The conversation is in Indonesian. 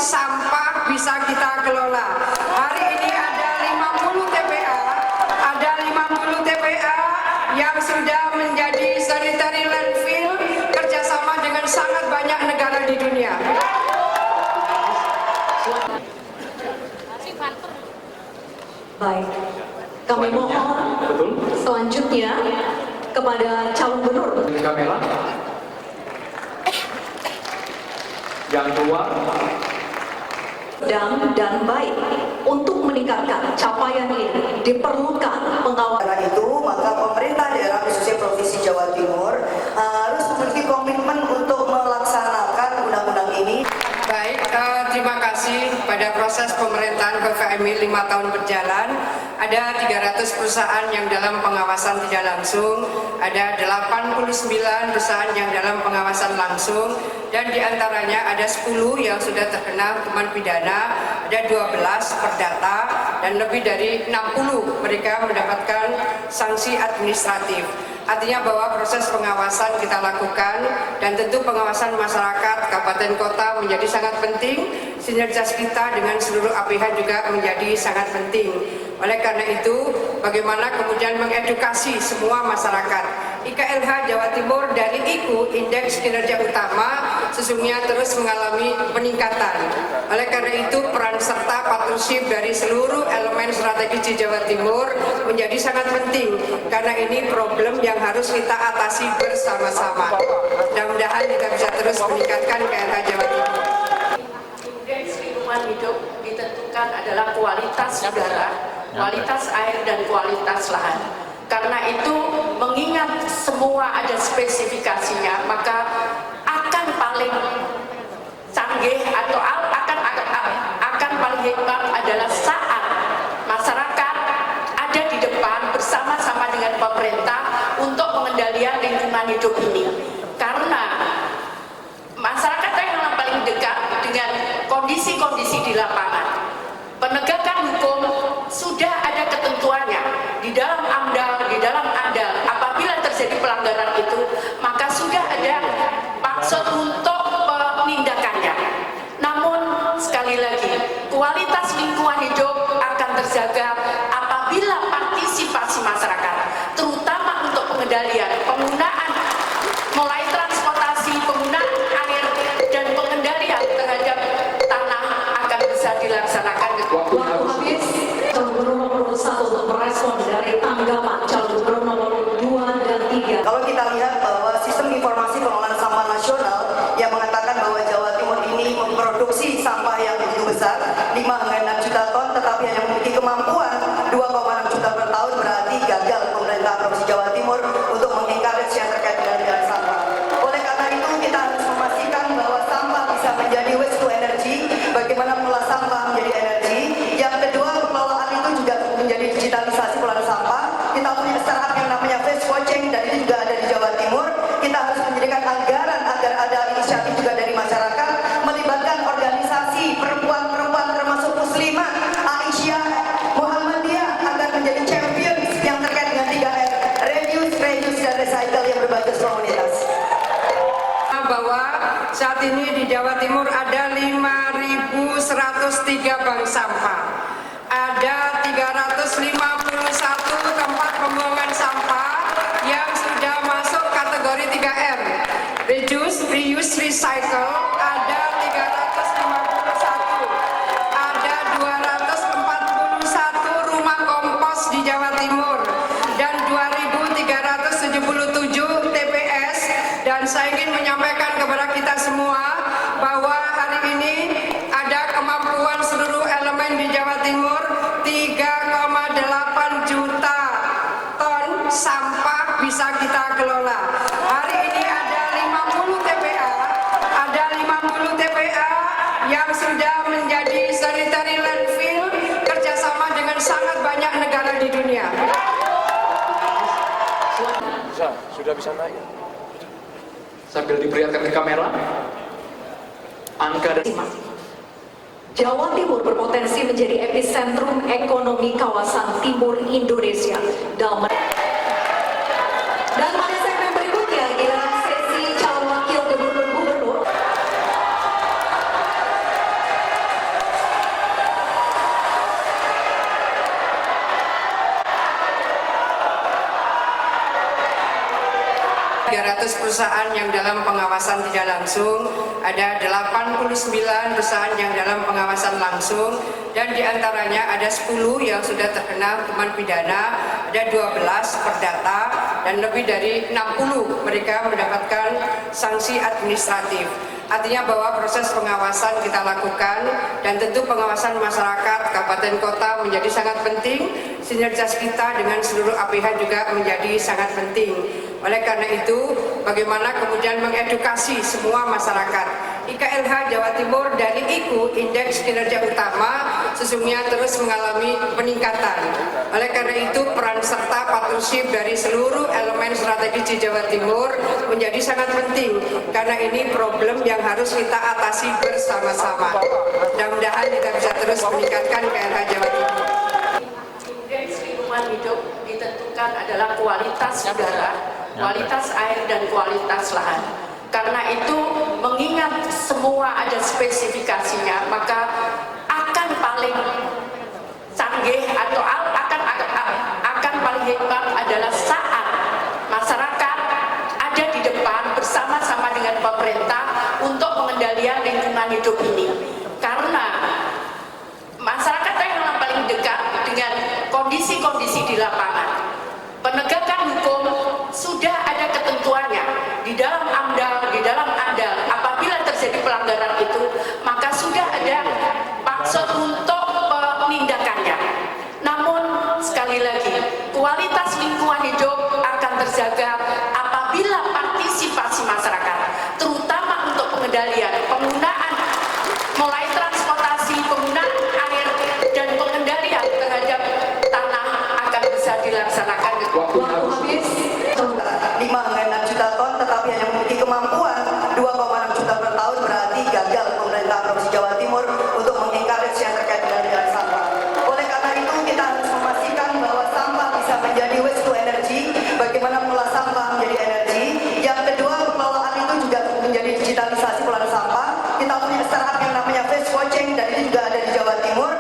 sampah bisa kita kelola. Hari ini ada 50 TPA, yang sudah menjadi sanitary landfill kerjasama dengan sangat banyak negara di dunia. Baik, kami mohon selanjutnya kepada calon gubernur. Kamera. Yang kedua, dan baik. Untuk meningkatkan capaian ini diperlukan pengawasan. Karena itu, maka pemerintah daerah khususnya Provinsi Jawa Timur harus memiliki komitmen untuk melaksanakan undang-undang ini. Baik, terima kasih. Pada proses pemerintahan PPMI 5 tahun berjalan, ada 300 perusahaan yang dalam pengawasan tidak langsung, ada 89 perusahaan yang dalam pengawasan langsung, dan diantaranya ada 10 yang sudah terkena hukuman pidana, ada 12 perdata, dan lebih dari 60 mereka mendapatkan sanksi administratif. Artinya bahwa proses pengawasan kita lakukan, dan tentu pengawasan masyarakat, kabupaten kota menjadi sangat penting. Sinergitas kita dengan seluruh APH juga menjadi sangat penting. Oleh karena itu, bagaimana kemudian mengedukasi semua masyarakat. IKLH Jawa Timur dari IKU, Indeks Kinerja Utama, sesungguhnya terus mengalami peningkatan. Oleh karena itu, peran serta partnership dari seluruh elemen strategis di Jawa Timur menjadi sangat penting, karena ini problem yang harus kita atasi bersama-sama. Mudah-mudahan kita bisa terus meningkatkan KLH Jawa Timur. Indeks lingkungan hidup ditentukan adalah kualitas udara, kualitas air, dan kualitas lahan. Karena itu, mengingat semua ada spesifikasinya, maka akan paling canggih atau akan paling hebat adalah saat masyarakat ada di depan bersama-sama dengan pemerintah untuk pengendalian lingkungan hidup ini. Karena masyarakat yang paling dekat dengan kondisi-kondisi di lapangan. Penegakan hukum sudah ada ketentuannya di dalam AMDAL, apabila terjadi pelanggaran itu, maka sudah ada maksud untuk penindakannya. Namun sekali lagi, kualitas lingkungan hidup akan terjaga apabila partisipasi masyarakat, terutama untuk pengendalian penggunaan mulai transportasi, penggunaan air, dan pengendalian terhadap tanah akan bisa dilaksanakan. Waktu habis. Calon gubernur nomor 1 untuk merespon dari tanggapan calon gubernur nomor 2 dan 3. Kalau kita lihat bahwa sistem informasi pengelolaan sampah nasional yang mengatakan bahwa Jawa Timur ini memproduksi sampah yang begitu besar, 5,6 juta ton, tetapi hanya memiliki kemampuan 2,6 juta per tahun, berarti gagal pemerintah Provinsi Jawa Timur untuk mengencourage yang terkait dengan sampah. Oleh karena itu, kita harus memastikan bahwa sampah bisa menjadi waste to energy, bagaimana mengolah sampah menjadi energi. Yang kedua, pengelolaan itu juga menjadi digitalisasi pengelolaan sampah. Kita punya startup yang namanya Face Watching, dan ini juga ada di Jawa Timur. Kita harus menjadikan anggaran agar ada inisiatif juga dari masyarakat, melibatkan organisasi perempuan-perempuan termasuk muslimah, Aisyah, Muhammadiyah, agar menjadi champion yang terkait dengan 3R, reduce, reuse, dan recycle yang berbasis komunitas. Bahwa saat ini di Jawa Timur ada 5.103 bank sampah, ada 351 tempat pembuangan sampah yang sudah masuk kategori 3R, reduce, reuse, recycle, ada 351, ada 241 rumah kompos di Jawa Timur, dan 2.377 TPS. Dan saya ingin menyampaikan kepada kita semua bahwa hari ini ada kemampuan seluruh elemen di Jawa Timur 3,8 juta ton sampah bisa kita kelola. Hari ini ada 50 TPA, yang sudah menjadi sanitary landfill kerjasama dengan sangat banyak negara di dunia. sudah bisa naik. Sambil diperlihatkan ke kamera, angka dan Jawa Timur berpotensi menjadi epicentrum ekonomi kawasan timur Indonesia. Dan pada segmen berikutnya giliran sesi calon wakil gubernur. perusahaan yang dalam pengawasan tidak langsung, ada 89 perusahaan yang dalam pengawasan langsung, dan diantaranya ada 10 yang sudah terkena hukuman pidana, ada 12 perdata, dan lebih dari 60 mereka mendapatkan sanksi administratif. Artinya bahwa proses pengawasan kita lakukan, dan tentu pengawasan masyarakat, kabupaten kota menjadi sangat penting, sinergitas kita dengan seluruh APH juga menjadi sangat penting. Oleh karena itu, bagaimana kemudian mengedukasi semua masyarakat. IKLH Jawa Timur dari IKU, Indeks Kinerja Utama, sesungguhnya terus mengalami peningkatan. Oleh karena itu, peran serta partnership dari seluruh elemen strategis di Jawa Timur menjadi sangat penting, karena ini problem yang harus kita atasi bersama-sama. Mudah-mudahan kita bisa terus meningkatkan IKLH Jawa Timur. Indeks lingkungan hidup ditentukan adalah kualitas udara, kualitas air, dan kualitas lahan. Karena itu, mengingat semua ada spesifikasinya, maka akan paling canggih atau akan paling hebat adalah saat masyarakat ada di depan bersama-sama dengan pemerintah untuk pengendalian lingkungan hidup ini. Karena masyarakat yang paling dekat dengan kondisi-kondisi di lapangan. Penegakan hukum sudah ada ketentuannya di dalam AMDAL, apabila terjadi pelanggaran itu, maka sudah ada maksud untuk penindakannya. Namun sekali lagi, kualitas lingkungan hidup akan terjaga apabila partisipasi masyarakat, terutama untuk pengendalian penggunaan mulai transportasi, penggunaan air, dan pengendalian terhadap tanah akan bisa dilaksanakan. Waktu habis. 5,6 juta ton, tetapi hanya memiliki kemampuan 2,6 juta per tahun, berarti gagal pemerintah Provinsi Jawa Timur untuk mengencourage yang terkait dengan sampah. Oleh karena itu, kita harus memastikan bahwa sampah bisa menjadi waste to energy, bagaimana mengolah sampah menjadi energi. Yang kedua, pengelolaan itu juga menjadi digitalisasi pengelolaan sampah. Kita punya startup yang namanya Face Watching, dan ini juga ada di Jawa Timur.